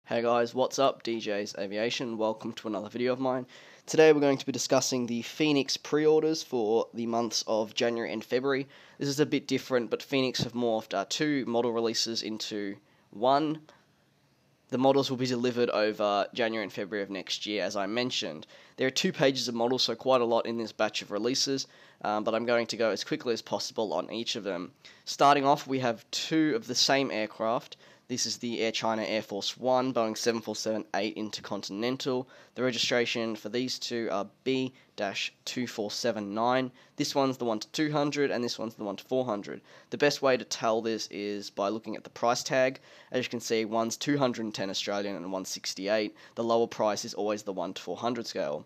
Hey guys, what's up? DJ's Aviation. Welcome to another video of mine. Today we're going to be discussing the Phoenix pre-orders for the months of January and February. This is a bit different, but Phoenix have morphed two model releases into one. The models will be delivered over January and February of next year, as I mentioned. There are 2 pages of models, so quite a lot in this batch of releases, but I'm going to go as quickly as possible on each of them. Starting off, we have 2 of the same aircraft. This is the Air China Air Force One Boeing 747-8 Intercontinental. The registration for these two are B-2479. This one's the 1-200 and this one's the 1-400. The best way to tell this is by looking at the price tag. As you can see, one's 210 Australian and one's 68. The lower price is always the 1-400 scale.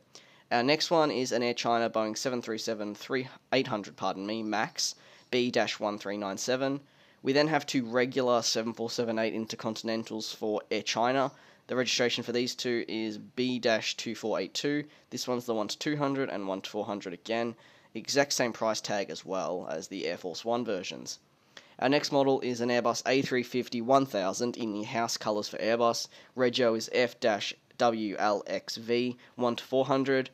Our next one is an Air China Boeing 737-800, MAX, B-1397. We then have 2 regular 747-8 Intercontinentals for Air China. The registration for these two is B-2482. This one's the 1-200 and 1-400 again. Exact same price tag as well as the Air Force One versions. Our next model is an Airbus A350-1000 in the house colours for Airbus. Regio is F-WLXV 1-400.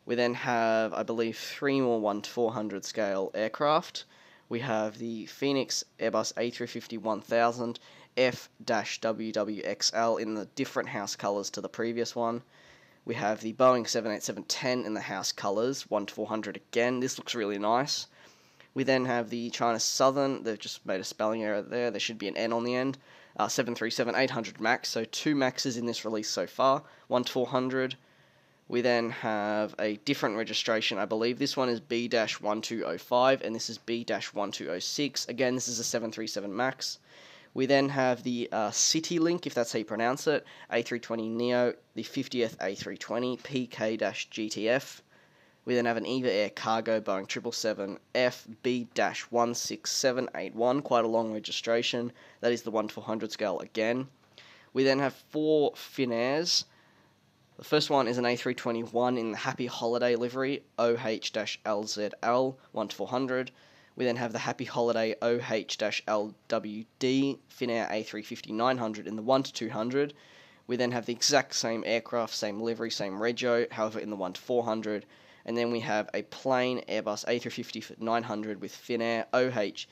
We then have, I believe, 3 more 1-400 scale aircraft. We have the Phoenix Airbus A350-1000 F-WWXL in the different house colours to the previous one. We have the Boeing 787-10 in the house colours, 1-400 again. This looks really nice. We then have the China Southern, they've just made a spelling error there, there should be an N on the end, 737-800 MAX, so 2 MAXes in this release so far, 1-400. We then have a different registration, I believe. This one is B-1205 and this is B-1206. Again, this is a 737 MAX. We then have the CityLink, if that's how you pronounce it, A320neo, the 50th A320, PK-GTF. We then have an EVA Air Cargo Boeing 777F B-16781, quite a long registration. That is the 1-400 scale again. We then have 4 Finairs. The first one is an A321 in the Happy Holiday livery, OH-LZL 1-400. We then have the Happy Holiday OH-LWD Finair A350-900 in the 1-200. We then have the exact same aircraft, same livery, same regio, however in the 1-400. And then we have a plain Airbus A350-900 with Finair OH-LWH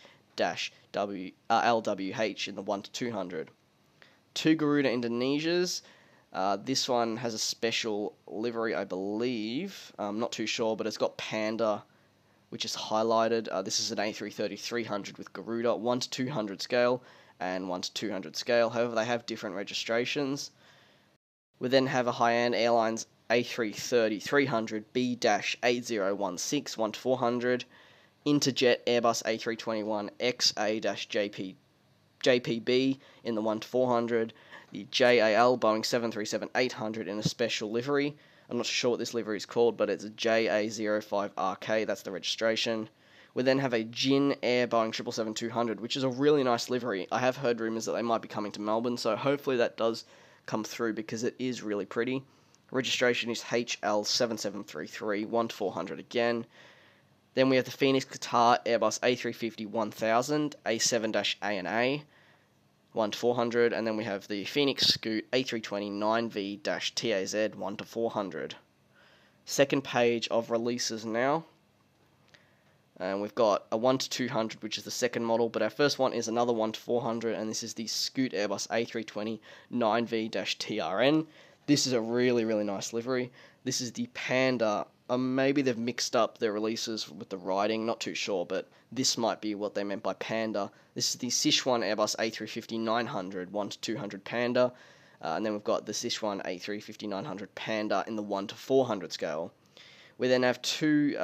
in the 1-200. 2 Garuda Indonesias. This one has a special livery, I believe. I'm not too sure, but it's got Panda, which is highlighted. This is an A330-300 with Garuda, 1-200 scale and 1-200 scale. However, they have different registrations. We then have a Hainan Airlines A330-300 B-8016 1-400. Interjet Airbus A321 XA-JPB in the 1-400. The JAL Boeing 737-800 in a special livery. I'm not sure what this livery is called, but it's a JA05RK, that's the registration. We then have a Jin Air Boeing 777-200, which is a really nice livery. I have heard rumours that they might be coming to Melbourne, so hopefully that does come through because it is really pretty. Registration is HL7733 1-400 again. Then we have the Phoenix Qatar Airbus A350-1000 A7-ANA 1-400, and then we have the Phoenix Scoot A320-9V-TAZ 1-400. Second page of releases now. And we've got a 1-200, which is the second model, but our first one is another 1-400, and this is the Scoot Airbus A320-9V-TRN. This is a really, really nice livery. This is the Panda. Maybe they've mixed up their releases with the writing, not too sure, but this might be what they meant by Panda. This is the Sichuan Airbus A350-900 1-200 Panda, and then we've got the Sichuan A350-900 Panda in the 1-400 scale. We then have 2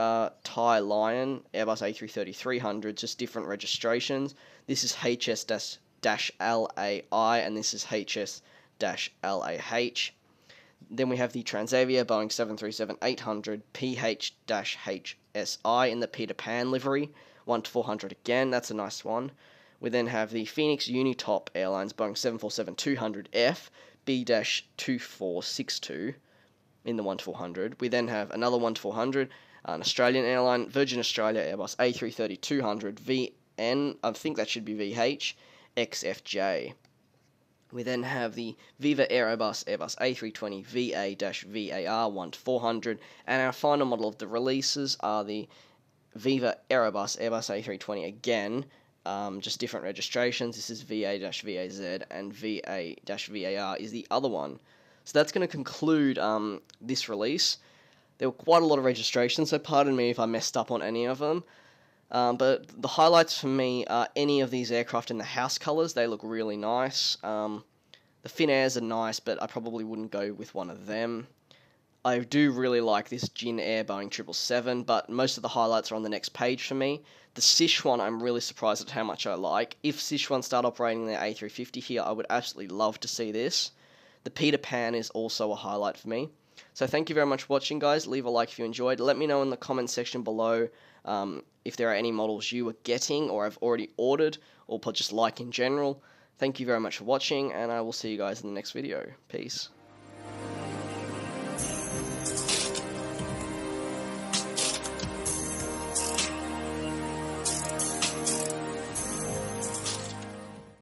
Thai Lion Airbus A330-300, just different registrations. This is HS-LAI and this is HS-LAH. Then we have the Transavia Boeing 737-800 PH-HSI in the Peter Pan livery, 1-400 again, that's a nice one. We then have the Phoenix Unitop Airlines Boeing 747-200F B-2462 in the 1-400. We then have another 1-400, an Australian airline, Virgin Australia Airbus A330-200 VN, I think that should be VH, XFJ. We then have the Viva Aerobus Airbus A320 VA-VAR 1-400, and our final model of the releases are the Viva Aerobus Airbus A320 again, just different registrations. This is VA-VAZ, and VA-VAR is the other one. So that's going to conclude this release. There were quite a lot of registrations, so pardon me if I messed up on any of them. But the highlights for me are any of these aircraft in the house colours. They look really nice. The Finairs are nice, but I probably wouldn't go with one of them. I do really like this Jin Air Boeing 777, but most of the highlights are on the next page for me. The Sichuan, I'm really surprised at how much I like. If Sichuan start operating their A350 here, I would absolutely love to see this. The Peter Pan is also a highlight for me. So thank you very much for watching, guys. Leave a like if you enjoyed. Let me know in the comment section below if there are any models you are getting or have already ordered, or just like in general. Thank you very much for watching, and I will see you guys in the next video. Peace.